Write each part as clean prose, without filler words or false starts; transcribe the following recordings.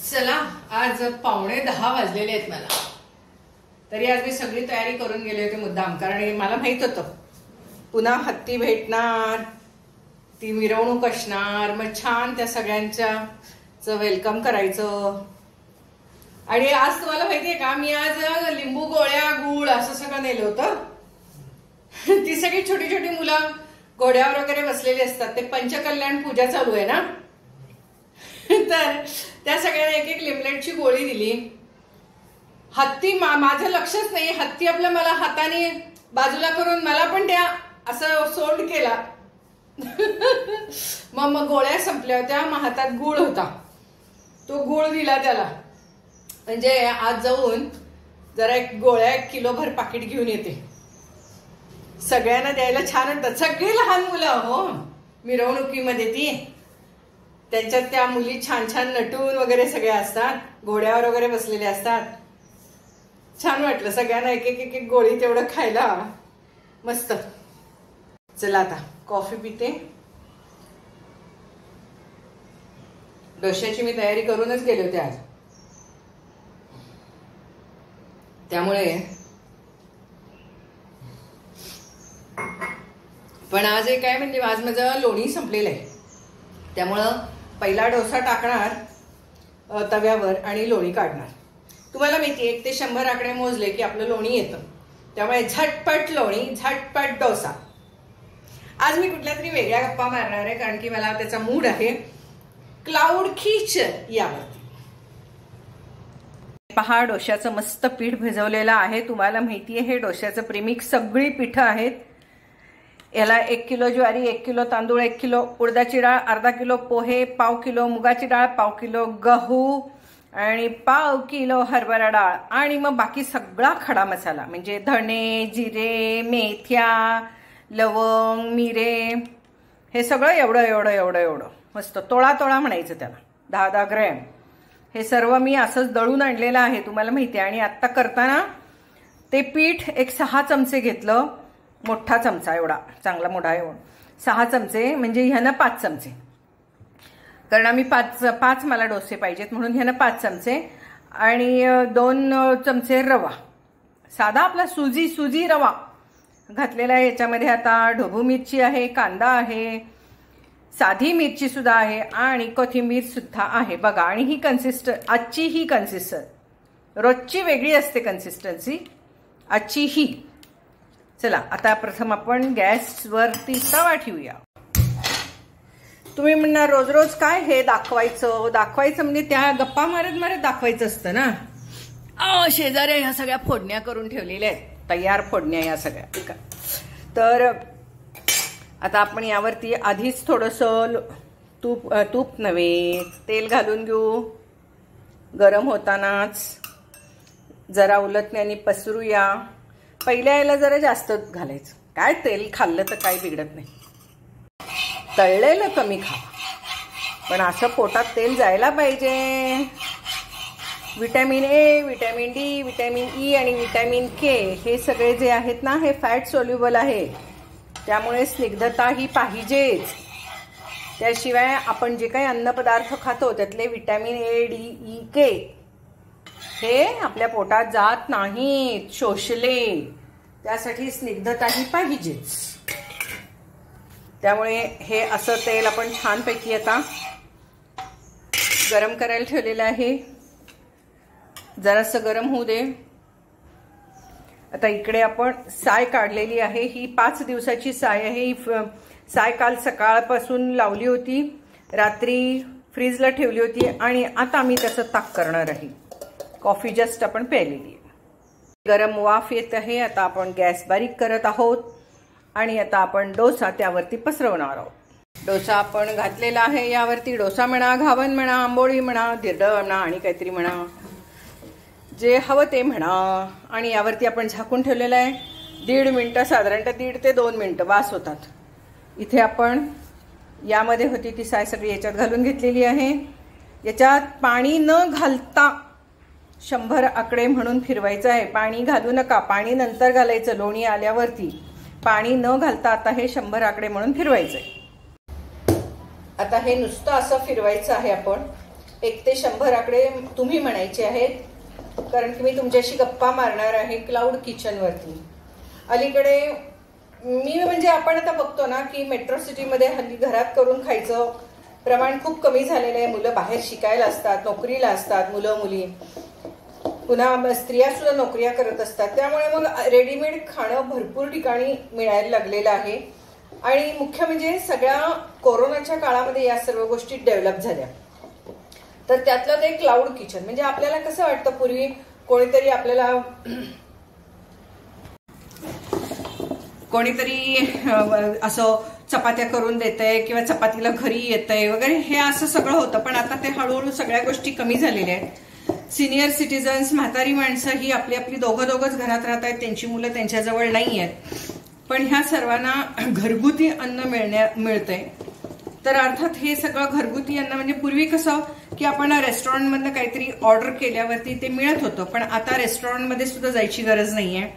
चला आज 9:45 वाजलेले आहेत मला. तरी आज मी सगळी तयारी करून गेले होते मुद्दाम, कारण मला माहित होतं पुन्हा हत्ती भेटणार, ती मिरवणूक असणार, मग छान त्या सगळ्यांचं वेलकम करायचं. आणि आज तुम्हाला माहितीये का, मी आज लिंबू गोळ्या गुळ असं सगळं नेलं होतं. ती सगळी छोटी छोटी मुलं घोड्यावर वगैरे बसलेली असतात, ते पंचकल्याण पूजा चालू आहे ना, तर त्या सगळ्यांना एक एक लिमलेटची गोळी दिली. हत्ती माझं लक्षच नाही, हत्ती आपलं मला हाताने बाजूला करून मला पण त्या असं सोंड केला. मग गोळ्या संपल्या होत्या, मग हातात गुळ होता, तो गुळ दिला त्याला. म्हणजे आज जाऊन जरा एक गोळ्या 1 किलोभर पाकिट घेऊन येते. सगळ्यांना द्यायला छान वाटतात. सगळी लहान मुलं हो मिरवणुकीमध्ये, ती त्यांच्यात त्या मुली छान छान नटून वगैरे सगळे असतात, घोड्यावर वगैरे बसलेले असतात. छान वाटलं सगळ्यांना एक एक एक गोळी तेवढं खायला, मस्त. चला आता कॉफी पिते. डोश्याची मी तयारी करूनच गेले होते आज, त्यामुळे. पण आज एक काय म्हणजे आज माझं लोणी संपलेलं आहे, त्यामुळं पहिला डोसा टाकणार तव्यावर आणि लोणी काढणार. तुम्हाला माहिती 1 ते 100 आकडे मोजले की आपलं लोणी येतं, त्यामुळे झटपट लोणी, झटपट डोसा. आज मी कुठल्या तरी वेगळ्या गप्पा मारणार आहे, कारण की मला त्याचा मूड आहे क्लाउड किचन यावरती. पहा, डोश्याचं मस्त पीठ भिजवलेलं आहे. तुम्हाला माहितीये हे डोश्याचं प्रीमिक्स सगळी पीठं आहेत. याला 1 किलो ज्वारी, 1 किलो तांदूळ, 1 किलो उडदाची डाळ, अर्धा किलो पोहे, 1/2 किलो मुगाची डाळ, 1/2 किलो गहू आणि 1/2 किलो हरभरा डाळ, आणि मग बाकी सगळा खडा मसाला म्हणजे धणे, जिरे, मेथ्या, लवंग, मिरे, हे सगळं एवढं एवढं एवढं एवढं मस्त तोळा तोळा म्हणायचं त्याला, 10-10 ग्रॅम. हे सर्व मी असंच दळून आणलेलं आहे, तुम्हाला माहिती आहे. आणि आत्ता करताना ते पीठ एक 6 चमचे घेतलं, मोठा चमचा एवढा, चांगला मोठा एवढा 6 चमचे, म्हणजे ह्यानं 5 चमचे, कारण आम्ही 5 मला डोसे पाहिजेत म्हणून ह्यानं 5 चमचे. आणि 2 चमचे रवा, साधा आपला सुजी रवा घातलेला आहे. याच्यामध्ये आता ढोबू मिरची आहे, कांदा आहे, साधी मिरची सुद्धा आहे आणि कोथिंबीर सुद्धा आहे बघा. आणि ही आजची ही कन्सिस्टन्सी, रोजची वेगळी असते कन्सिस्टन्सी, आजची ही. चला आता प्रथम आपण गॅसवरती तवा ठेवूया. तुम्ही म्हणणार रोज रोज काय हे दाखवायचं म्हणजे त्या गप्पा मारत मारत दाखवायचं असतं ना. शेजारी ह्या सगळ्या फोडण्या करून ठेवलेल्या आहेत, तयार फोडण्या या सगळ्या. तर आता आपण यावरती आधीच थोडंसं तूप नव्हे तेल घालून घेऊ. गरम होतानाच जरा उलटण्याने पसरूया. पहिल्या याला जरा जास्त घालायचं, काय तेल खाल्लं तर काही बिघडत नाही. तळलेलं कमी खा, पण असं पोटात तेल जायला पाहिजे. Vitamin A, vitamin D, vitamin E आणि विटॅमिन के हे सगळे जे आहेत ना, हे फॅट सोल्युबल आहे, त्यामुळे स्निग्धता ही पाहिजेच. त्याशिवाय आपण जे काही अन्नपदार्थ खातो त्यातले विटॅमिन ए, डी, ई, के हे आपल्या पोटात जात नाहीत, शोषले. त्यासाठी स्निग्धता ही पाहिजेच. त्यामुळे हे असं तेल आपण छानपैकी आता गरम करायला ठेवलेलं आहे. जरासं गरम होऊ दे. आता इकडे आपण साय काढलेली आहे, ही 5 दिवसाची साय आहे. ही साय काल सकाळपासून लावली होती, रात्री फ्रीजला ठेवली होती, आणि आता आम्ही त्याचं ताक करणार आहे. कॉफी जस्ट आपण प्यायलेली आहे. गरम वाफ येत आहे. आता आपण गॅस बारीक करत आहोत आणि आता आपण डोसा त्यावरती पसरवणार आहोत. डोसा आपण घातलेला आहे यावरती. डोसा म्हणा, घावन म्हणा, आंबोळी म्हणा, धिरडं म्हणा, आणि काहीतरी म्हणा, जे हवं ते म्हणा. आणि यावरती आपण झाकून ठेवलेलं आहे 1.5 मिनिटं, साधारणतः 1.5 ते 2 मिनिटं वास होतात. इथे आपण यामध्ये होती ती साय सगळी याच्यात घालून घेतलेली आहे. याच्यात पाणी न घालता 100 आकडे म्हणून फिरवायचं आहे. पाणी घालू नका, पाणी नंतर घालायचं लोणी आल्यावरती. पाणी न घालता आता हे 100 आकडे म्हणून फिरवायचं आहे. आता हे नुसतं असं फिरवायचं आहे आपण 1 ते 100 आकडे तुम्ही म्हणायचे आहेत, कारण की मी तुमच्याशी गप्पा मारणार आहे क्लाउड किचन वरती. अलीकडे मी म्हणजे आपण आता बघतो ना की मेट्रो सिटीमध्ये हल्ली घरात करून खायचं प्रमाण खूप कमी झालेलं आहे. मुलं बाहेर शिकायला असतात, नोकरीला असतात, मुलं मुली, पुन्हा स्त्रिया सुद्धा नोकऱ्या करत असतात. त्यामुळे मग रेडीमेड खाणं भरपूर ठिकाणी मिळायला लागलेलं आहे. आणि मुख्य म्हणजे सगळ्या कोरोनाच्या काळामध्ये या सर्व गोष्टी डेव्हलप झाल्या. तर त्यातलं ते क्लाउड किचन म्हणजे आपल्याला कसं वाटतं, पूर्वी कोणीतरी असं चपात्या करून देतंय किंवा चपातीला घरी येतंय वगैरे, हे असं सगळं होतं. पण आता ते हळूहळू सगळ्या गोष्टी कमी झालेल्या आहेत. सिनियर सिटीजन्स, म्हातारी माणसं ही आपली आपली दोघंच घरात राहत आहेत, त्यांची मुलं त्यांच्याजवळ नाही आहेत. पण ह्या सर्वांना घरगुती अन्न मिळतंय. तर अर्थात हे सगळं घरगुती अन्न म्हणजे पूर्वी कसं की आपण रेस्टॉरंटमधनं काहीतरी ऑर्डर केल्यावरती ते मिळत होतं, पण आता रेस्टॉरंटमध्ये सुद्धा जायची गरज नाहीये.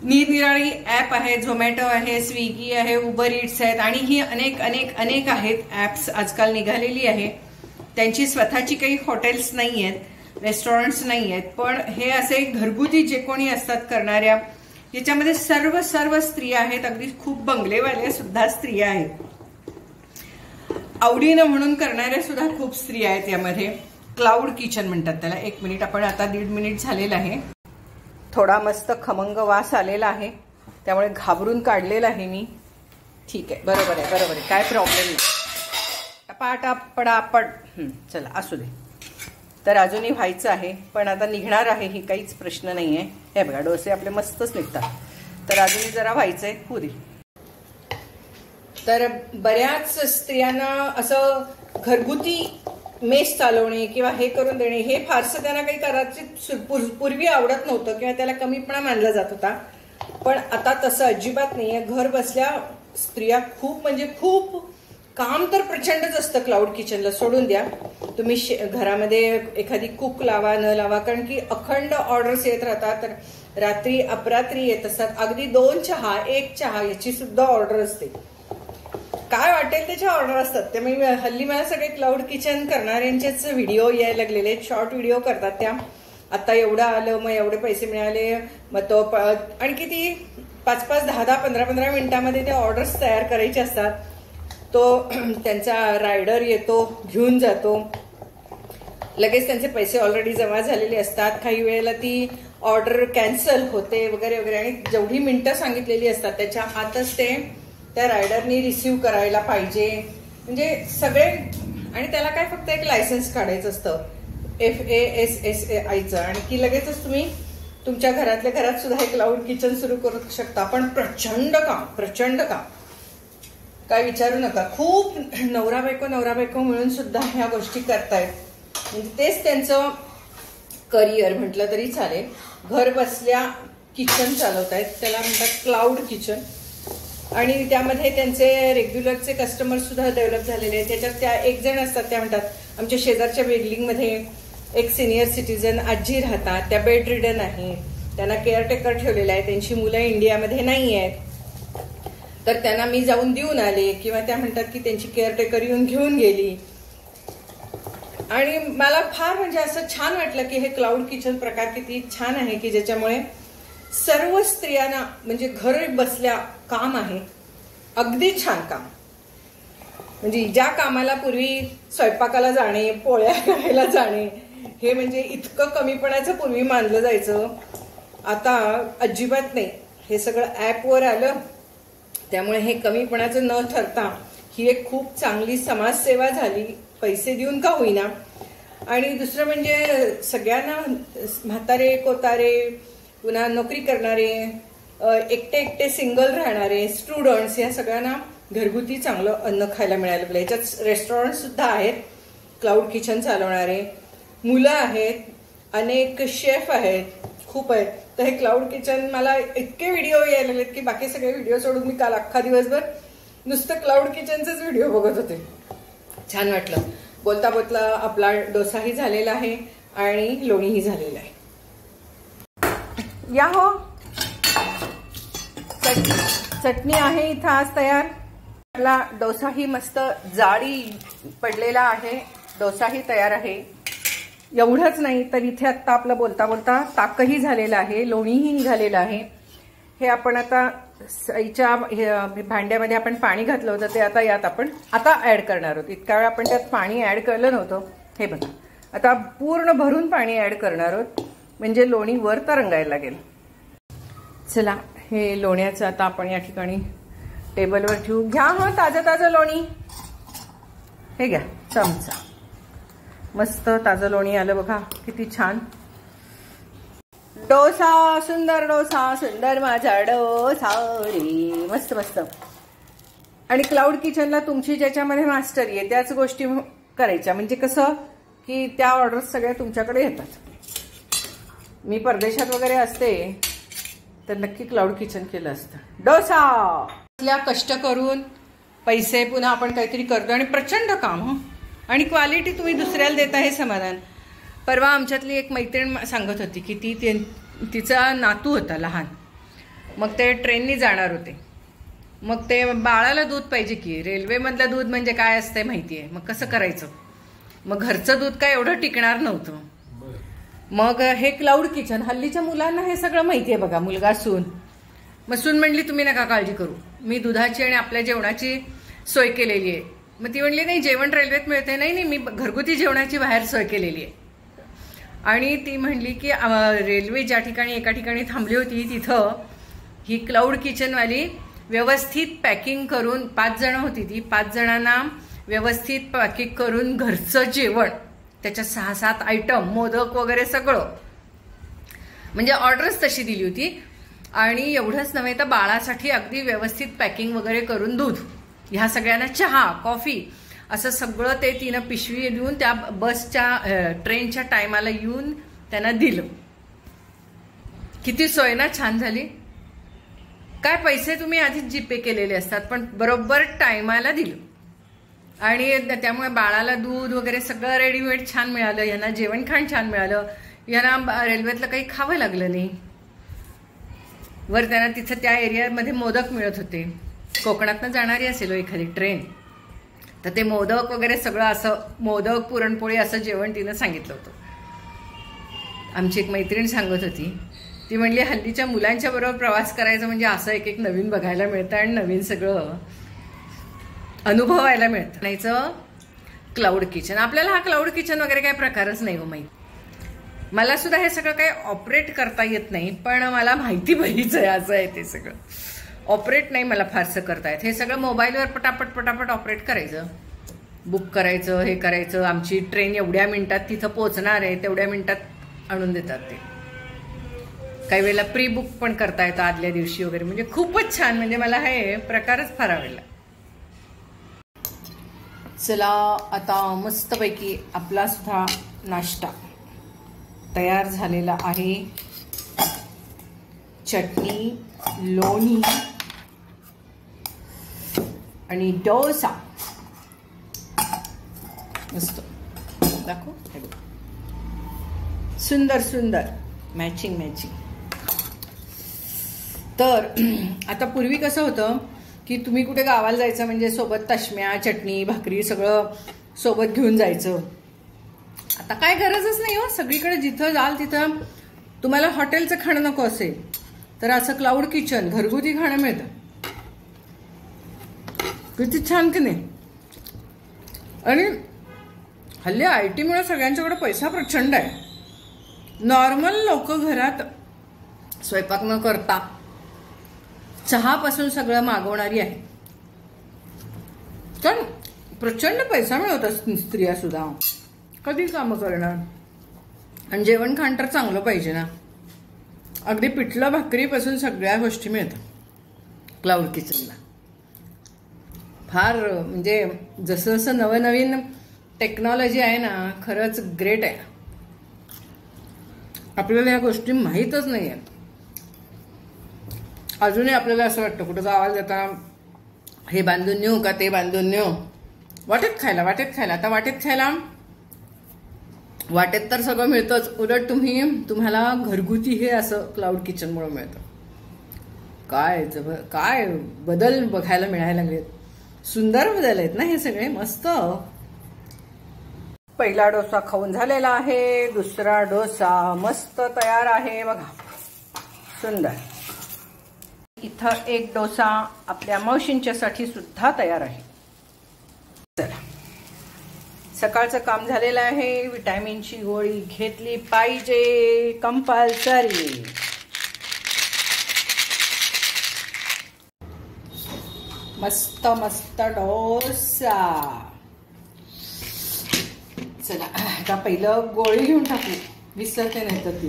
निरनिराळी ऍप आहे, झोमॅटो आहे, स्विगी आहे, उबर इट्स आहेत आणि ही अनेक अनेक अनेक आहेत ऍप्स आजकाल निघालेली आहे. त्यांची स्वतःची काही हॉटेल्स नाही आहेत, रेस्टॉरंट्स नाही आहेत, पण हे असे घरगुती जे कोणी असतात करणाऱ्या, याच्यामध्ये सर्व स्त्रिया आहेत. अगदी खूप बंगलेवाल्या सुद्धा स्त्रिया आहेत, आवडीनं म्हणून करणाऱ्या सुद्धा खूप स्त्रिया आहेत यामध्ये. क्लाउड किचन म्हणतात त्याला. 1 मिनिट, आपण आता 1.5 मिनिट झालेलं आहे. थोडा मस्त खमंग वास आलेला आहे, त्यामुळे घाबरून काढलेला आहे मी. ठीक आहे, बरोबर आहे, काय प्रॉब्लेम नाही. पटापट चला असू दे. तर अजूनही व्हायचं आहे, पण आता निघणार आहे, ही काहीच प्रश्न नाही आहे. हे बघा, डोसे आपले मस्तच निघतात. तर अजूनही जरा व्हायचंय, पुरी. तर बऱ्याच स्त्रियांना असं घरगुती मेस चालवणे किंवा हे करून देणे हे फारसं त्यांना काही करायची पूर्वी आवडत नव्हतं किंवा त्याला कमीपणा मानला जात होता. पण आता तसं अजिबात नाहीये. घर बसल्या स्त्रिया खूप म्हणजे खूप काम तर प्रचंडच असतं क्लाउड किचनला. सोडून द्या तुम्ही घरामध्ये एखादी कुक लावा न लावा, कारण की अखंड ऑर्डर्स येत राहतात. रात्री अपरात्री येत असतात. अगदी 2 चहा 1 चहा याची सुद्धा ऑर्डर असते. काय वाटेल त्याच्या ऑर्डर असतात. त्यामुळे हल्ली मला सगळे क्लाउड किचन करणाऱ्यांचेच व्हिडिओ यायला लागलेले. शॉर्ट व्हिडिओ करतात त्या. आता एवढं आलं, मग एवढे पैसे मिळाले, मग तो आणि किती 5-5, 10-10, 15-15 मिनिटांमध्ये ते ऑर्डर्स तयार करायचे असतात. तो त्यांचा रायडर येतो, घेऊन जातो, लगेच त्यांचे पैसे ऑलरेडी जमा झालेले असतात. काही वेळेला ती ऑर्डर कॅन्सल होते वगैरे वगैरे, आणि जेवढी मिनिटं सांगितलेली असतात त्याच्या आतच ते त्या रायडरनी रिसिव्ह करायला पाहिजे. म्हणजे सगळे, आणि त्याला काय फक्त एक लायसन्स काढायचं असतं FASSAIचं, आणि की लगेचच तुम्ही तुमच्या घरातल्या घरात सुद्धा हे क्लाउड किचन सुरू करू शकता. पण प्रचंड काम, काय विचारू नका. खूप नवरा बायको मिळून सुद्धा ह्या गोष्टी करतायत. म्हणजे तेच त्यांचं करिअर म्हटलं तरी चालेल. घर बसल्या किचन चालवतायत, त्याला म्हणतात क्लाउड किचन. आणि त्यामध्ये त्यांचे रेग्युलरचे कस्टमर सुद्धा डेव्हलप झालेले आहेत. त्याच्यात त्या एक जण असतात, त्या म्हणतात आमच्या शेजारच्या बिल्डिंगमध्ये एक सिनियर सिटीजन आजी राहतात, त्या बेड रिडन आहे, त्यांना केअरटेकर ठेवलेला आहे, त्यांची मुलं इंडियामध्ये नाही आहेत, तर त्यांना मी जाऊन देऊन आले. किंवा त्या म्हणतात की त्यांची केअरटेकर येऊन घेऊन गेली. आणि मला फार म्हणजे असं छान वाटलं की हे क्लाउड किचन प्रकार किती छान आहे, की ज्याच्यामुळे सर्व स्त्रियांना म्हणजे घर बसल्या काम आहे. अगदी छान काम. म्हणजे ज्या कामाला पूर्वी स्वयंपाकाला जाणे, पोळ्या करायला जाणे हे म्हणजे इतकं कमीपणाचं पूर्वी मानलं जायचं, आता अजिबात नाही. हे सगळं ऍपवर आलं, त्यामुळे हे कमीपणाचं न ठरता ही एक खूप चांगली समाजसेवा झाली, पैसे देऊन का होईना. आणि दुसरं म्हणजे सगळ्यांना, म्हातारे कोतारे, पुन्हा नोकरी करणारे, एकटे सिंगल राहणारे, स्टुडंट्स, या सगळ्यांना घरगुती चांगलं अन्न खायला मिळायला लागलं. याच्यात रेस्टॉरंट सुद्धा आहेत क्लाउड किचन चालवणारे, मुलं आहेत, अनेक शेफ आहेत, खूप आहेत. तर हे क्लाउड किचन मला इतके व्हिडिओ यायला लागलेत की बाकी सगळे व्हिडिओ सोडून मी काल अख्खा दिवसभर नुसतं क्लाउड किचनचेच व्हिडिओ बघत होते. छान वाटलं. बोलता बोलता आपला डोसाही झालेला आहे आणि लोणीही झालेलं आहे. या हो, चटणी आहे इथं आज तयार. आपला डोसाही मस्त जाळी पडलेला आहे, डोसाही तयार आहे. एवढंच नाही तर इथे आत्ता आपलं बोलता बोलता ताकही झालेलं आहे, लोणीही निघालेलं आहे. हे आपण आता साईच्या भांड्यामध्ये आपण पाणी घातलं होतं ते आता यात आपण आता ऍड करणार आहोत. इतका वेळ आपण त्यात पाणी ऍड केलं नव्हतं. हे बघा आता पूर्ण भरून पाणी ऍड करणार आहोत म्हणजे लोणी वर तरंगायला लागेल. चला हे लोण्याचं आता आपण या ठिकाणी टेबलवर ठेवू. घ्या हा ताजं ताजं लोणी. हे घ्या चमचा. मस्त ताजं लोणी आलं बघा किती छान. डोसा सुंदर माझा डोसा रे. मस्त मस्त. आणि क्लाउड किचनला तुमची ज्याच्यामध्ये मास्टरी आहे त्याच गोष्टी करायच्या म्हणजे कसं की त्या ऑर्डर्स सगळ्या तुमच्याकडे येतात. मी परदेशात वगैरे असते तर नक्की क्लाउड किचन केलं असतं. डोसा कष्ट करून पैसे पुन्हा आपण काहीतरी करतो आणि प्रचंड काम आणि क्वालिटी तुम्ही दुसऱ्याला देता हे समाधान. परवा आमच्यातली एक मैत्रीण सांगत होती की तिचा नातू होता लहान. मग ते ट्रेननी जाणार होते. मग ते बाळाला दूध पाहिजे की रेल्वेमधलं दूध म्हणजे काय असते माहिती आहे. मग कसं करायचं. मग घरचं दूध काय एवढं टिकणार नव्हतं. मग हे क्लाउड किचन हल्लीच्या मुलांना हे सगळं माहिती आहे बघा. मुलगा सून. मग सून म्हणली तुम्ही नका काळजी करू मी दुधाची आणि आपल्या जेवणाची सोय केलेली आहे. मग ती म्हणली नाही जेवण रेल्वेत मिळते. नाही मी घरगुती जेवणाची बाहेर सोय केलेली आहे. आणि ती म्हणली की रेल्वे ज्या ठिकाणी एका ठिकाणी थांबली होती तिथं ही क्लाउड किचनवाली व्यवस्थित पॅकिंग करून 5 जण होती ती 5 जणांना व्यवस्थित पॅकिंग करून घरचं जेवण त्याच्या 6-7 आयटम मोदक वगैरे सगळं म्हणजे ऑर्डरच तशी दिली होती. आणि एवढंच नव्हे तर बाळासाठी अगदी व्यवस्थित पॅकिंग वगैरे करून दूध ह्या सगळ्यांना चहा कॉफी असं सगळं ते तिनं पिशवी देऊन त्या बसच्या ट्रेनच्या टायमाला येऊन त्यांना दिलं. किती सोय ना छान झाली. काय पैसे तुम्ही आधीच जीपे केलेले असतात पण बरोबर टायमाला दिलं. आणि त्यामुळे बाळाला दूध वगैरे सगळं रेडीमेड छान मिळालं. यांना जेवण खाण छान मिळालं. यांना रेल्वेतलं काही खावं लागलं नाही. वर त्यांना तिथं त्या एरियामध्ये मोदक मिळत होते. कोकणातनं जाणारी असेल एखादी ट्रेन तर ते मोदक वगैरे सगळं असं मोदक पुरणपोळी असं जेवण तिनं सांगितलं होतं. आमची एक मैत्रीण सांगत होती. ती म्हणली हल्लीच्या मुलांच्या बरोबर प्रवास करायचा म्हणजे असं एक नवीन बघायला मिळतं आणि नवीन सगळं अनुभवायला मिळतं. नाहीचं क्लाउड किचन. आपल्याला हा क्लाउड किचन वगैरे काही प्रकारच नाही हो माहिती. मला सुद्धा हे सगळं काही ऑपरेट करता येत नाही पण मला माहिती पाहिजे असं आहे. ते सगळं ऑपरेट नाही मला फारसं करता येत. हे सगळं मोबाईलवर पटापट ऑपरेट करायचं. बुक करायचं हे करायचं. आमची ट्रेन एवढ्या मिनिटात तिथं पोहोचणार आहे तेवढ्या मिनिटात आणून देतात ते. काही वेळेला प्री बुक पण करता येतं आदल्या दिवशी वगैरे म्हणजे खूपच छान. म्हणजे मला हे प्रकारच फार आवडला. चला आता मस्तपैकी आपला सुद्धा नाश्ता तयार झालेला आहे. चटणी लोणी आणि डोसा मस्त दाखव. सुंदर मॅचिंग. तर आता पूर्वी कसं होतं की तुम्ही कुठे गावाला जायचं म्हणजे सोबत तश्म्या चटणी भाकरी सगळं सोबत घेऊन जायचं. आता काय गरजच नाही हो. सगळीकडे जिथं जाल तिथं तुम्हाला हॉटेलचं खाणं नको असेल तर असं क्लाउड किचन घरगुती खाणं मिळतं. किती छान की नाही. आणि हल्ली IT मुळे सगळ्यांच्याकडे पैसा प्रचंड आहे. नॉर्मल लोक घरात स्वयंपाक न करता चहापासून सगळं मागवणारी आहे. कारण प्रचंड पैसा मिळवतात स्त्रिया सुद्धा. कधी कामं करणार. आणि जेवण खाण तर चांगलं पाहिजे ना. अगदी पिठलं भाकरीपासून सगळ्या गोष्टी मिळतात क्लाउड किचनला. फार म्हणजे जसं जसं नवनवीन टेक्नॉलॉजी आहे ना खरंच ग्रेट आहे. आपल्याला या गोष्टी माहीतच नाही आहेत. अजूनही आपल्याला असं वाटतं कुठं गावाला जाताना हे बांधून नेऊ का ते बांधून नेऊ. वाटेत खायला. आता वाटेत खायला वाटेत तर सगळं मिळतंच. उलट तुम्हाला घरगुती हे असं क्लाउड किचनमुळे मिळतं. काय बदल बघायला मिळायला लागलेत. सुंदर बदल आहेत ना हे सगळे. मस्त. पहिला डोसा खाऊन झालेला आहे, दुसरा डोसा मस्त तयार आहे बघा, सुंदर. इथं एक डोसा आपल्या मावशींच्यासाठी सुद्धा तयार आहे. चला, सकाळचं काम झालेलं आहे. विटॅमिनची गोळी घेतली पाहिजे, कंपल्सरी. मस्त मस्त डोसा. चला आता पहिलं गोळी घेऊन टाकू, विसरते नाही तर ती.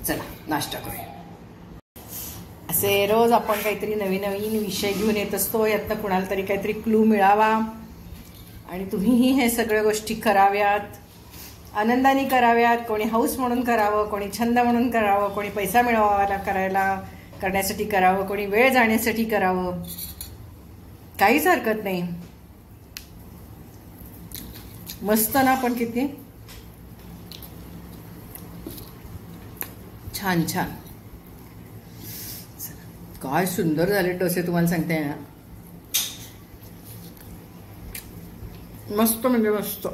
चला नाश्ता करूया. असे रोज आपण काहीतरी नवीन नवीन विषय घेऊन येत असतो. यातनं कुणाला तरी काहीतरी क्लू मिळावा आणि तुम्हीही हे सगळ्या गोष्टी कराव्यात, आनंदाने कराव्यात. कोणी हौस म्हणून करावं, कोणी छंद म्हणून करावं, कोणी पैसा मिळवायला करण्यासाठी करावं, कोणी वेळ जाण्यासाठी करावं. काहीच हरकत नाही. मस्त ना, पण किती छान छान. काय सुंदर झाले डोसे, तुम्हाला सांगते ना. मस्त म्हणजे मस्त.